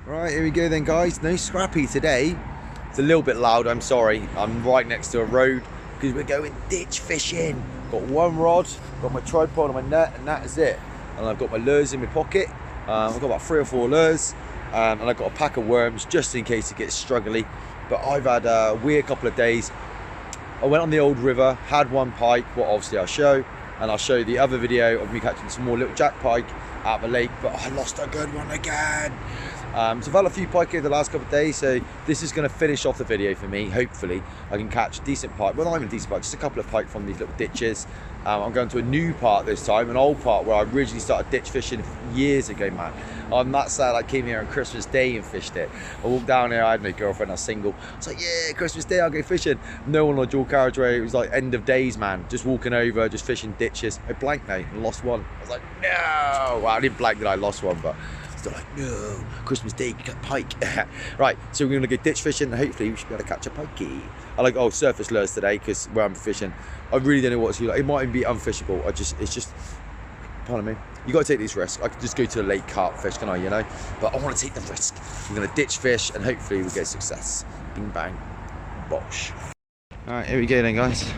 Right, here we go then, guys. No Scrappy today. It's a little bit loud, I'm sorry. I'm right next to a road because we're going ditch fishing. Got one rod, got my tripod and my net, and that is it. And I've got my lures in my pocket. I've got about 3 or 4 lures, and I've got a pack of worms just in case it gets struggly. But I've had a weird couple of days. I went on the old river, had one pike, what obviously I'll show, and I'll show you the other video of me catching some more little jack pike out of the lake, but I lost a good one again. So I've had a few pike over the last couple of days, so this is going to finish off the video for me. Hopefully I can catch a decent pike, well not even a decent pike, just a couple of pike from these little ditches. I'm going to a new part this time, an old part where I originally started ditch fishing years ago, man. I'm that sad I came here on Christmas Day and fished it. I walked down here, I had no girlfriend, I was single. I was like, yeah, Christmas Day, I'll go fishing. No one on dual carriageway, it was like end of days, man. Just walking over, just fishing ditches. I blanked now and lost one. I was like, no. Well, I didn't blank that I lost one, but still like, no, Christmas Day, you got pike. Right, so we're gonna go ditch fishing and hopefully we should be able to catch a pikey. I like surface lures today because where I'm fishing, I really don't know what to do. Like, it might even be unfishable. It's just, pardon me. You gotta take these risks. I could just go to the lake carp fish, can I, you know? But I wanna take the risk. We're gonna ditch fish and hopefully we get success. Bing bang, bosh. All right, here we go then, guys.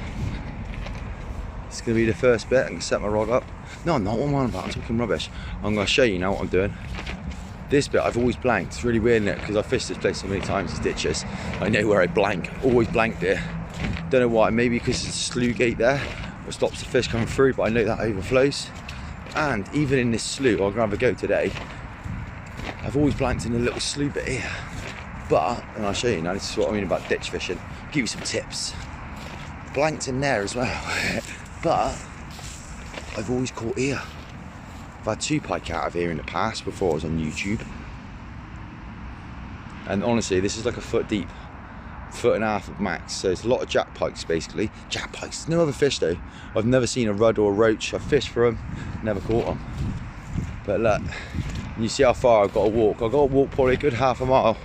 It's gonna be the first bit. I'm gonna set my rod up. No, I'm not. What am I on about? I'm talking rubbish. I'm gonna show you now what I'm doing. This bit I've always blanked. It's really weird, isn't it? Because I've fished this place so many times, these ditches. I know where I blank. Always blanked it. Don't know why. Maybe because there's a sluice gate there that stops the fish coming through, but I know that overflows. And even in this slough, I'm gonna have a go today. I've always blanked in a little slough bit here. But, and I'll show you now, this is what I mean about ditch fishing. I'll give you some tips. Blanked in there as well. But I've always caught here. I've had 2 pike out of here in the past before I was on YouTube. And honestly, this is like a foot deep. 1.5 foot at max. So it's a lot of jack pikes basically. Jack pikes, no other fish though. I've never seen a rudd or a roach. I've fished for them, never caught them. But look, you see how far I've got to walk. I've got to walk probably a good half a mile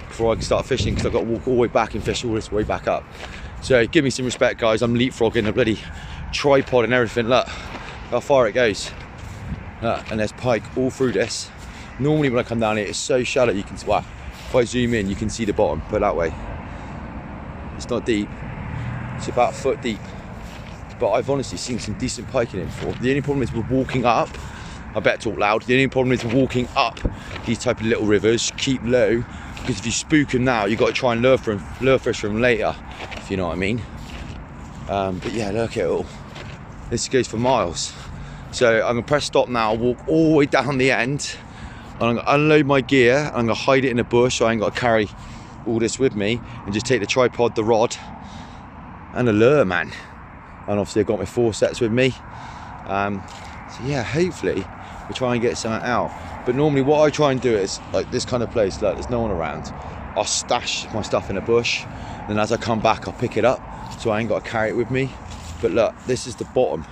before I can start fishing because I've got to walk all the way back and fish all this way back up. So give me some respect, guys. I'm leapfrogging the bloody tripod and everything. Look how far it goes. Look, and there's pike all through this. Normally when I come down here, it's so shallow you can, well, if I zoom in, you can see the bottom, put it that way. It's not deep, it's about a foot deep. But I've honestly seen some decent pike in it before. The only problem is we're walking up, I better talk loud, the only problem is we're walking up these type of little rivers, keep low, because if you spook them now, you've got to try and lure fish from later, if you know what I mean. But yeah, look at it all. This goes for miles. So I'm gonna press stop now, walk all the way down the end, and I'm gonna unload my gear, and I'm gonna hide it in a bush so I ain't gotta carry all this with me, and just take the tripod, the rod, and the lure, man. And obviously I've got my 4 sets with me. So yeah, hopefully we'll try and get something out. But normally what I try and do is, like this kind of place, like there's no one around, I'll stash my stuff in a bush, and then as I come back I'll pick it up, so I ain't got to carry it with me. But look, this is the bottom.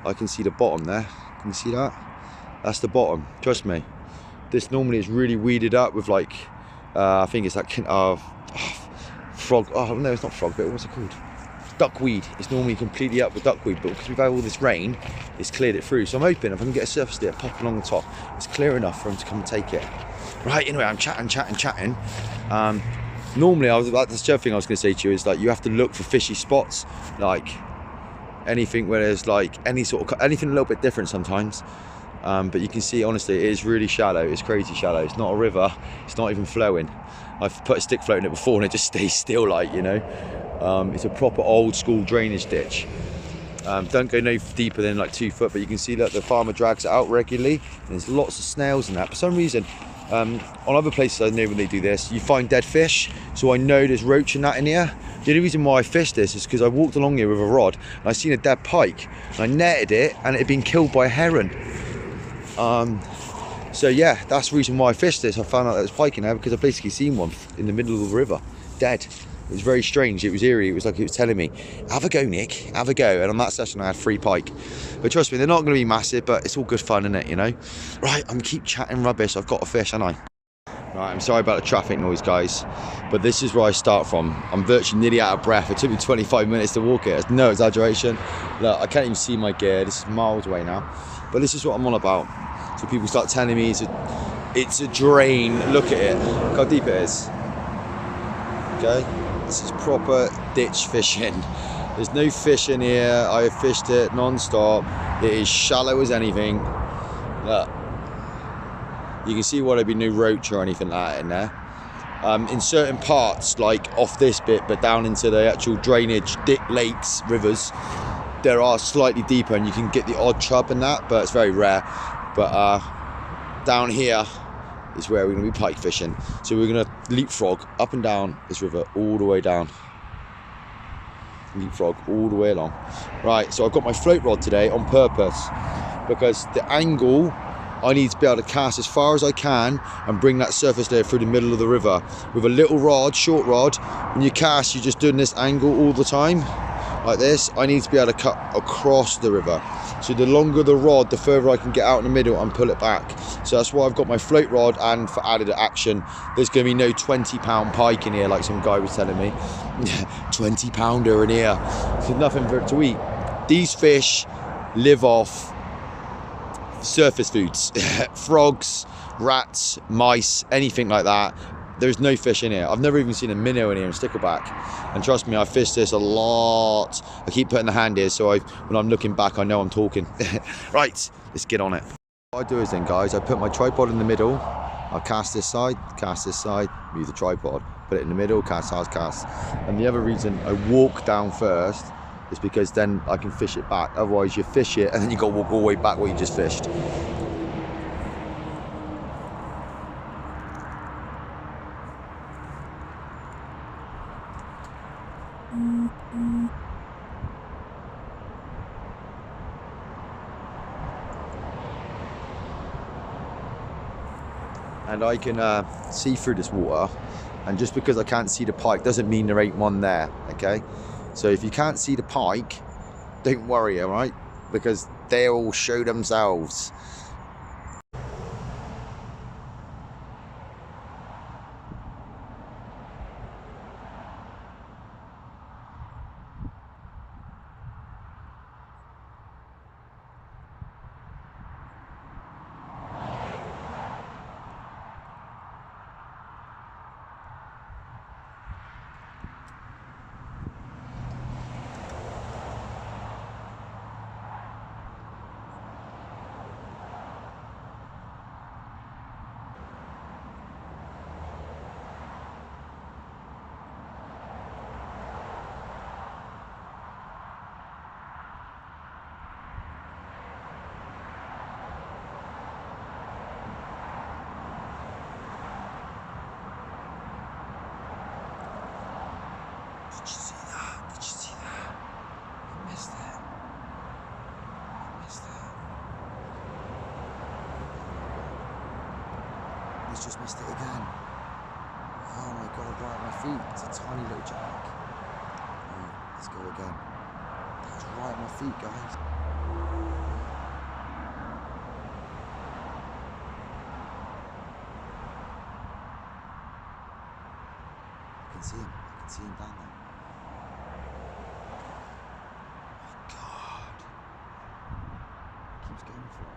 I can see the bottom there. Can you see that? That's the bottom, trust me. This normally is really weeded up with like, I think it's like frog, oh no, it's not frog, but what's it called? Duckweed. It's normally completely up with duckweed, but because we've had all this rain, it's cleared it through. So I'm hoping if I can get a surface there, pop along the top, it's clear enough for him to come and take it. Right, anyway, I'm chatting. Normally, that's the other thing I was going to say to you is like, you have to look for fishy spots, like anything where there's like anything a little bit different sometimes. But you can see, honestly, it is really shallow. It's crazy shallow. It's not a river. It's not even flowing. I've put a stick float in it before and it just stays still, like, you know. It's a proper old school drainage ditch. Don't go no deeper than like 2 foot, but you can see that the farmer drags it out regularly. And there's lots of snails in that. For some reason, on other places I know when they do this, you find dead fish. So I know there's roach and that in here. The only reason why I fished this is because I walked along here with a rod and I seen a dead pike and I netted it and it had been killed by a heron. So yeah, that's the reason why I fished this. I found out there was pike in there because I basically seen one in the middle of the river, dead. It was very strange, it was eerie, it was like it was telling me, have a go Nick, have a go. And on that session I had 3 pike. But trust me, they're not going to be massive, but it's all good fun, isn't it, you know? Right, I'm keep chatting rubbish, I've got a fish, haven't I? Right, I'm sorry about the traffic noise, guys, but this is where I start from. I'm virtually nearly out of breath. It took me 25 minutes to walk it. It's no exaggeration. Look, I can't even see my gear. This is miles away now. But this is what I'm on about. So people start telling me to It's a drain. Look at it. Look how deep it is. Okay, this is proper ditch fishing. There's no fish in here. I have fished it non-stop. It is shallow as anything. Look. You can see why there'd be no roach or anything like that in there. In certain parts, like off this bit, but down into the actual drainage, lakes, rivers, there are slightly deeper and you can get the odd chub in that, but it's very rare. But down here is where we're going to be pike fishing. So we're going to leapfrog up and down this river, all the way down. Leapfrog all the way along. Right, so I've got my float rod today on purpose because the angle, I need to be able to cast as far as I can and bring that surface layer through the middle of the river. With a little rod, short rod, when you cast, you're just doing this angle all the time, like this. I need to be able to cut across the river. So the longer the rod, the further I can get out in the middle and pull it back. So that's why I've got my float rod, and for added action, there's going to be no 20-pound pike in here like some guy was telling me. 20-pounder in here. There's nothing for it to eat. These fish live off surface foods. Frogs, rats, mice, anything like that. There's no fish in here. I've never even seen a minnow in here, and stickleback. And trust me, I've fished this a lot. I keep putting the hand here, so when I'm looking back, I know I'm talking. Right, let's get on it. What I do is then, guys, I put my tripod in the middle. I'll cast this side, move the tripod, put it in the middle, cast. And the other reason I walk down first is because then I can fish it back. Otherwise, you fish it, and then you got to walk all the way back what you just fished. And I can see through this water, and just because I can't see the pike doesn't mean there ain't one there, okay? So if you can't see the pike, don't worry, all right? Because they'll show themselves. Did you see that? Did you see that? I missed it. I missed it. He's just missed it again. Oh my god, right at my feet. It's a tiny little jack. Alright, let's go again. That's right at my feet, guys. I can see him. I can see him down there. God. Keeps going for it.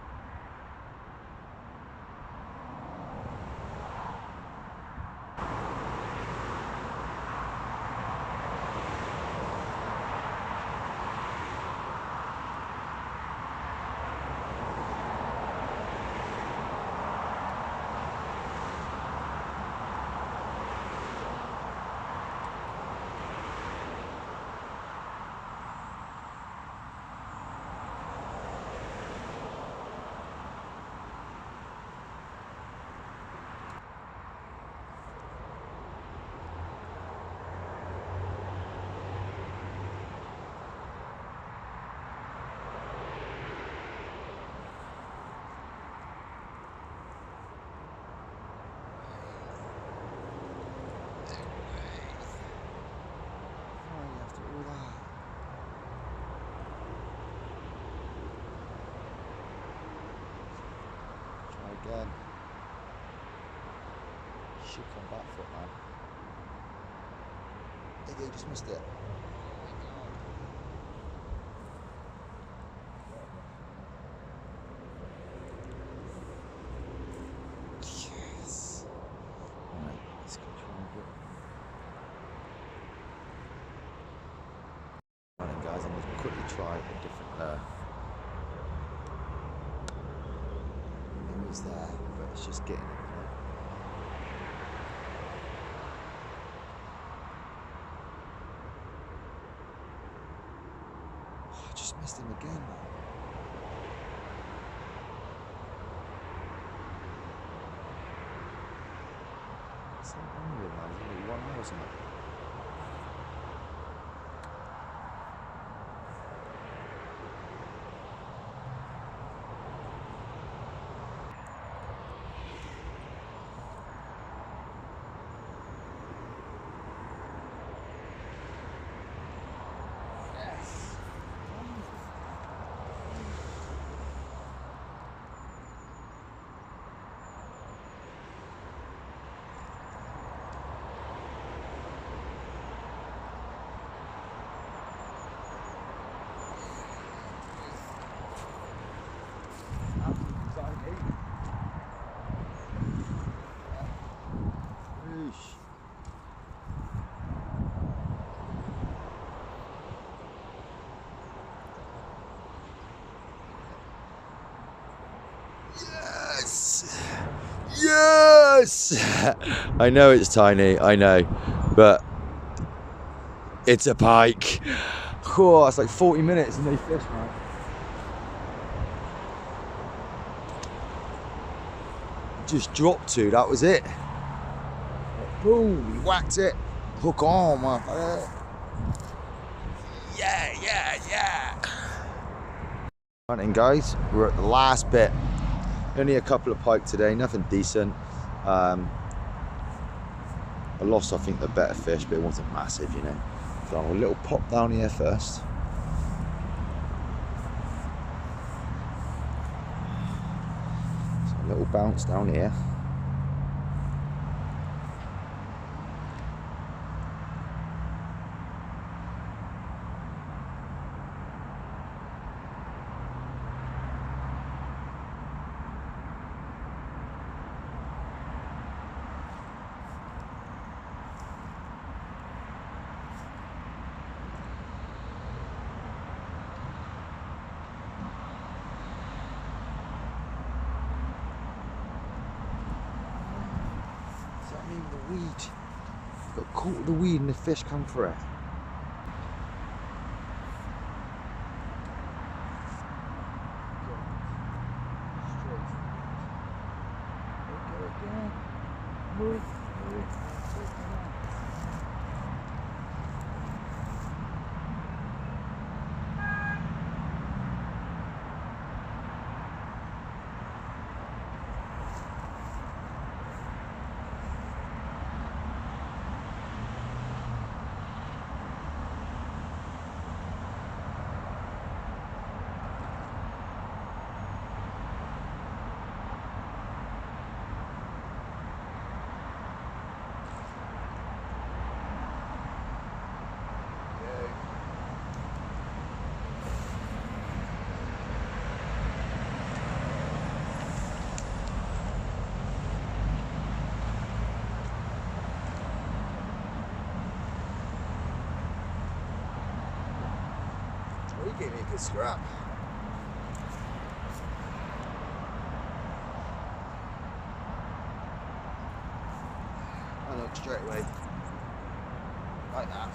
Again. Should come back for it, man. There you go, just missed it. quickly try a different lure. It was there, but it's just getting it. Oh, I just missed him again. What's wrong with him, man? He's only 1 hour or something. Yes! Yes! I know it's tiny, I know, but it's a pike. Oh, it's like 40 minutes and they fish, man. Just dropped two, that was it. Boom, he whacked it. Hook on, man. Yeah. Hunting, guys, we're at the last bit. Only a couple of pike today, nothing decent. I lost, I think, the better fish, but it wasn't massive, you know. So a little pop down here first. So a little bounce down here. I mean, the weed. Got caught with the weed and the fish come for it. He gave me a good scrap. I look straight away. Like that.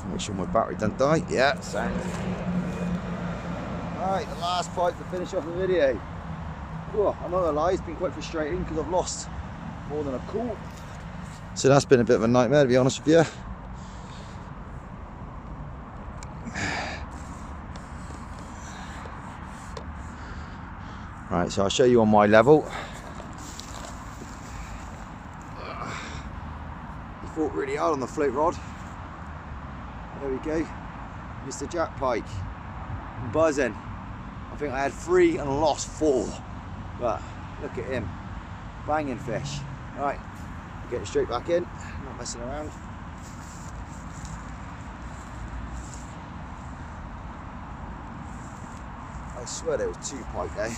Make sure my battery doesn't die. Yeah, sound. Alright, the last pike to finish off the video. Oh, I'm not gonna lie, it's been quite frustrating because I've lost more than a caught. So that's been a bit of a nightmare, to be honest with you. Right, so I'll show you on my level. He fought really hard on the float rod. There we go. Mr. Jack Pike. I'm buzzing. I think I had 3 and lost 4. But look at him. Banging fish. Right, getting straight back in. Not messing around. I swear there was 2 pike there.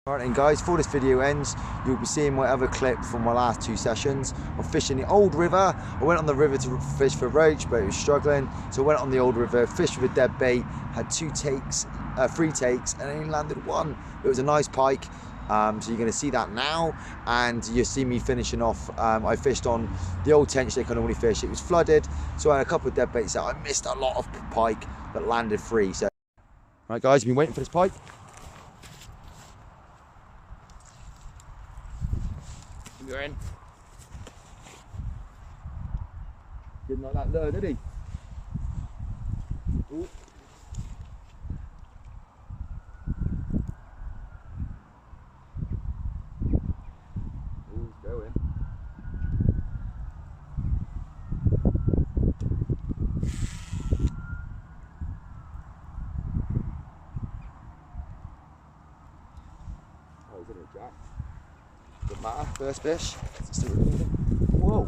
Alright then guys, before this video ends, you'll be seeing my other clip from my last 2 sessions of fishing the old river. I went on the river to fish for roach, but it was struggling, so I went on the old river, fished with a dead bait, had 3 takes, and only landed 1. It was a nice pike, so you're going to see that now, and you'll see me finishing off. I fished on the old tench lake I normally fish. It was flooded, so I had a couple of dead baits out. I missed a lot of pike, but landed 3. So, right guys, I've been waiting for this pike. You're in. Didn't like that lure, did he? Ooh. Ooh, he's going. Oh, he's in a jack. Doesn't matter, first fish. Whoa!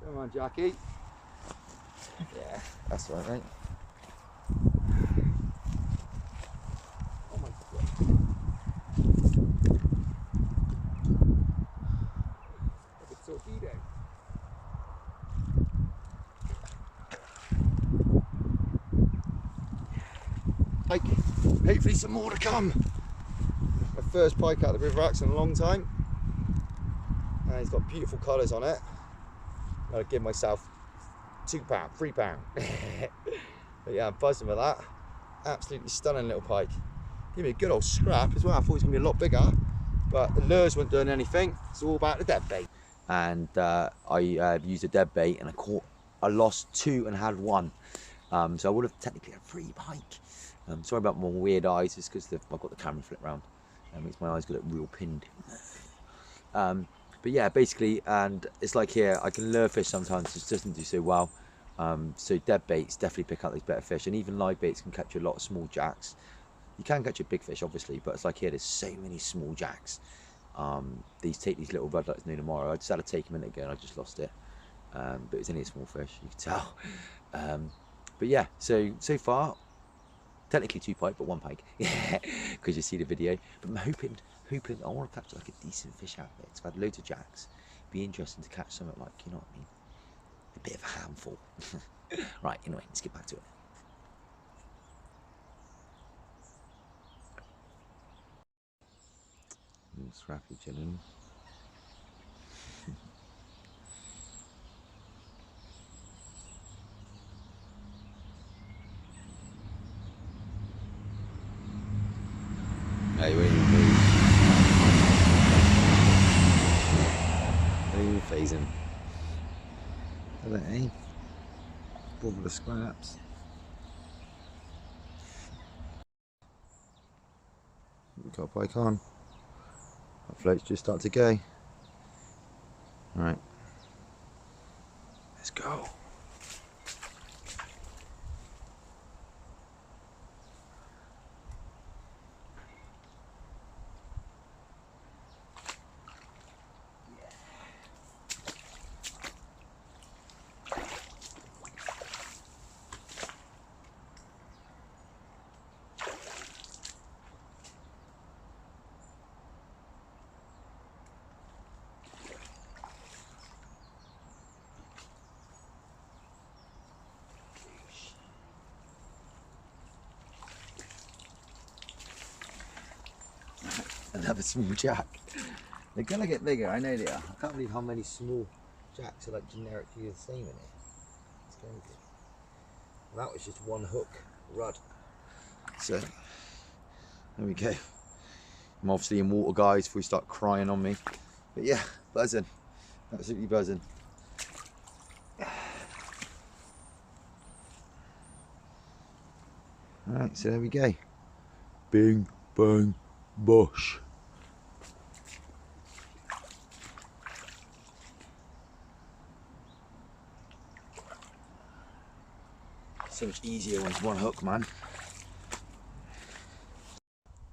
Come on, Jackie. Yeah, that's right, mate. Oh my God. Like a torpedo. Pike. Hopefully some more to come. My first pike out of the river axe in a long time. And he's got beautiful colours on it. I'll give myself £2, £3. But yeah, I'm buzzing with that. Absolutely stunning little pike. Give me a good old scrap as well. I thought it was going to be a lot bigger, but the lures weren't doing anything. It's all about the dead bait. And I used a dead bait and I lost 2 and had 1. So I would have technically had 3 pike. Sorry about my weird eyes, it's because I've got the camera flipped round. It makes my eyes look real pinned. But yeah, basically, and it's like here, I can lure fish sometimes, it doesn't do so well. So dead baits definitely pick up these better fish, and even live baits can catch a lot of small jacks. You can catch a big fish, obviously, but it's like here, there's so many small jacks. Take these little red lights new tomorrow. I just had to take them in again, I just lost it. But it was only a small fish, you can tell. But yeah, so far, technically 2 pike, but 1 pike, because you see the video. But I'm hoping I want to catch like a decent fish out there. I've had loads of jacks. Be interesting to catch something like, you know what I mean, a bit of a handful. Right, anyway, let's get back to it. Scrappy chilling. Hey, wait, not even phasing. Look at that, eh? Bobble the scraps. Got a pike on. That float's just start to go. Alright. Let's go. Another small jack. They're gonna get bigger, I know they are. I can't believe how many small jacks are like generically the same in it. It's crazy. And that was just 1 hook rod. So there we go. I'm obviously in water, guys, before you start crying on me. But yeah, buzzing. Absolutely buzzing. Alright, so there we go. Bing, bang, bosh. So much easier when it's 1 hook, man.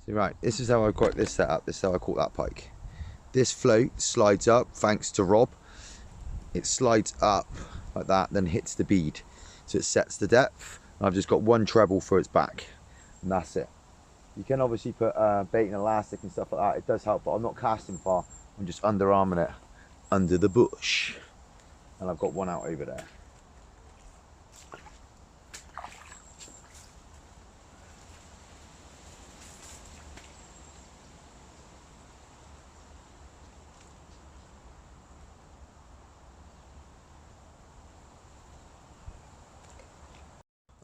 So right, this is how I got this set up. This is how I caught that pike. This float slides up, thanks to Rob. It slides up like that, then hits the bead. So it sets the depth. I've just got 1 treble for its back. and that's it. You can obviously put bait and elastic and stuff like that. It does help, but I'm not casting far. I'm just underarming it under the bush. And I've got one out over there.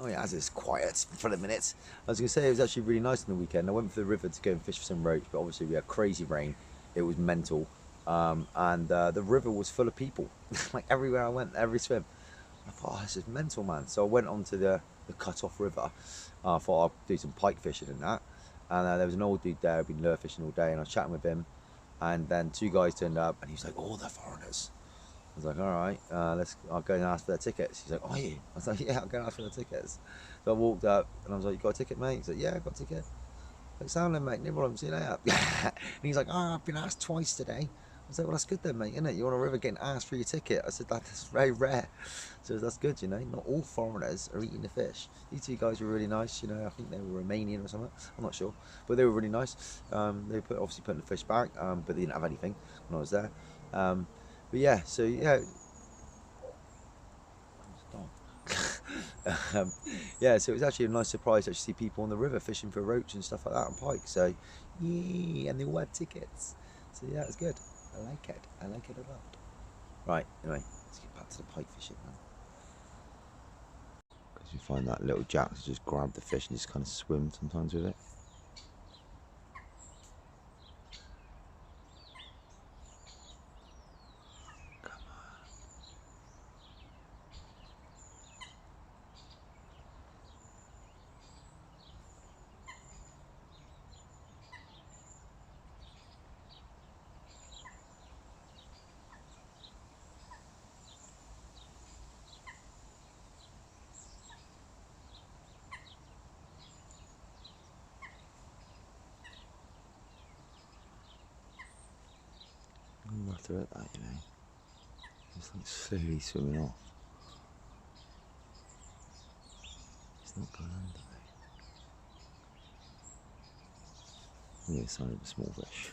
Oh yeah, as it's quiet for the minute. I was going to say it was actually really nice on the weekend. I went for the river to go and fish for some roach, but obviously we had crazy rain. It was mental. And the river was full of people. Like everywhere I went, every swim. I thought, oh, this is mental, man. So I went onto the cut-off river. I thought I'd do some pike fishing and that. And there was an old dude there who'd been lure fishing all day, and I was chatting with him. And then two guys turned up, and he was like, "Oh, they're foreigners." I was like, "All right, I'll go and ask for their tickets." He's like, "Oh, you?" I was like, "Yeah, I'll go and ask for their tickets." So I walked up, and I was like, "You got a ticket, mate?" He's like, "Yeah, I got a ticket." Like, sound then, mate, no problem, see you later. And he's like, "Oh, I've been asked twice today." I was like, "Well, that's good then, mate, isn't it? You're on a river getting asked for your ticket." I said, "That's very rare." So that's good, you know. Not all foreigners are eating the fish. These two guys were really nice, you know. I think they were Romanian or something. I'm not sure, but they were really nice. They obviously putting the fish back, but they didn't have anything when I was there. But yeah, so yeah. um, yeah, so it was actually a nice surprise to actually see people on the river fishing for roach and stuff like that and pike. So, yeah, and they all had tickets. So yeah, it's good. I like it. I like it a lot. Right, anyway, let's get back to the pike fishing, man. Because you find that little jack to just grab the fish and just kind of swim sometimes with it. I'm after it, that, you know. It's like slowly swimming off. It's not going under though. Yeah, sign of a small fish.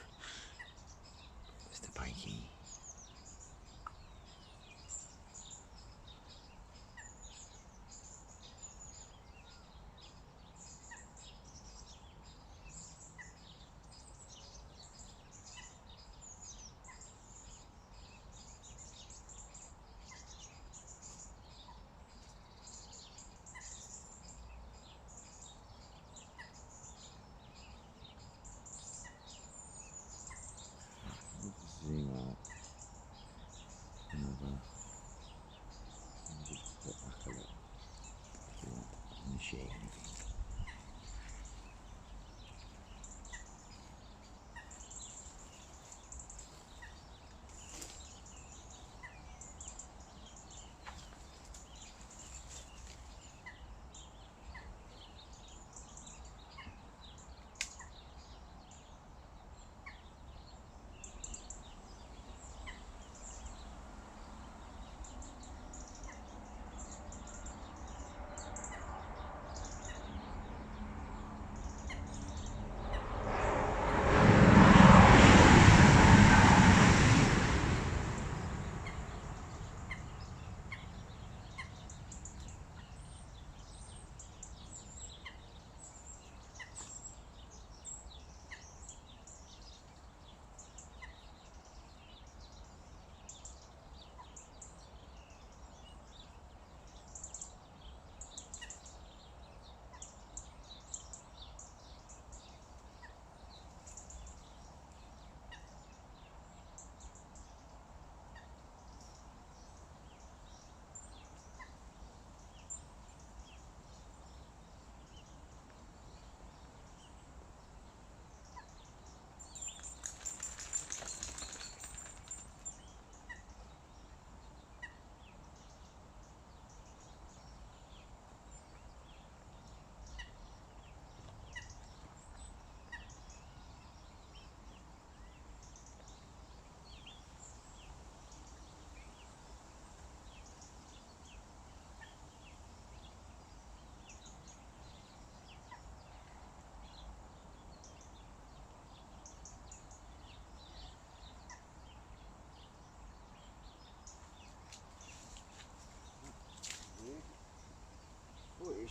It's the pikey.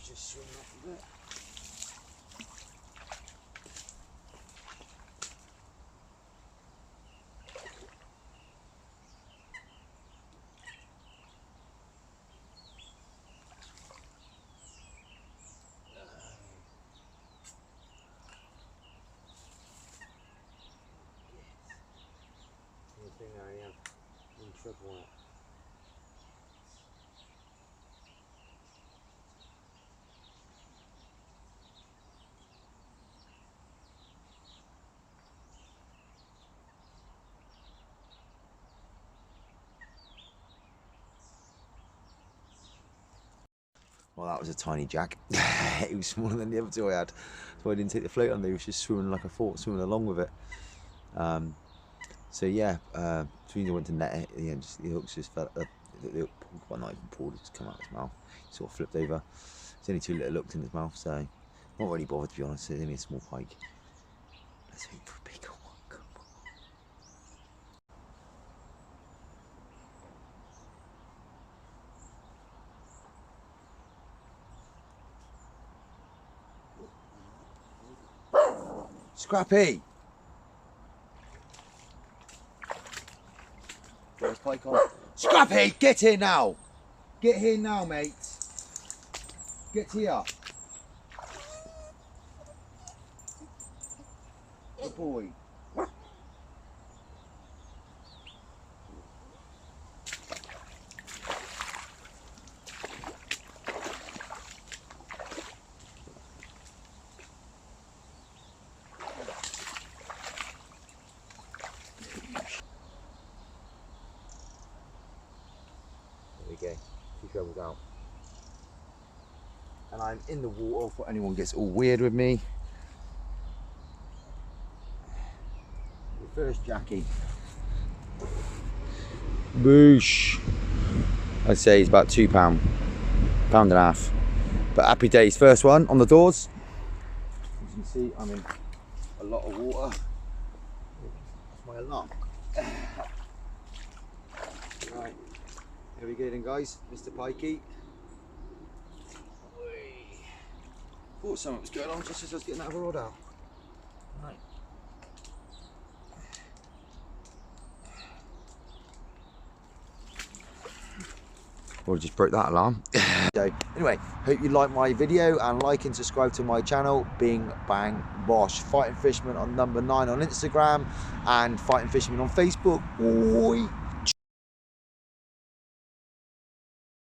just swim up a bit. Thing I am in trouble on it. Well, that was a tiny jack. It was smaller than the other two I had, so I didn't take the float on. They was just swimming like I thought, swimming along with it. So yeah, Trina went to net it, and just, the hooks just fell. The hook, well, not even pulled, it just come out of his mouth. He sort of flipped over. There's only 2 little hooks in his mouth, so not really bothered, to be honest. It's only a small pike. Let's hope for a bigger one. Come on. Scrappy! Got his pike on. Scrappy, get here now! Get here now, mate. Get here. Good boy. There we go. 2 trebles out. And I'm in the water before anyone gets all weird with me. The first Jackie. Boosh. I'd say he's about £2, £1.5. But happy days. First one on the doors. As you can see, I'm in a lot of water. That's my alarm. Right, here we go then, guys. Mr. Pikey. Thought something was going on just as I was getting that rod out. Right. Well, I just broke that alarm. So anyway, hope you like my video and like and subscribe to my channel. Bing bang bosh. Fighting Fisherman on #9 on Instagram and Fighting Fisherman on Facebook. Oi.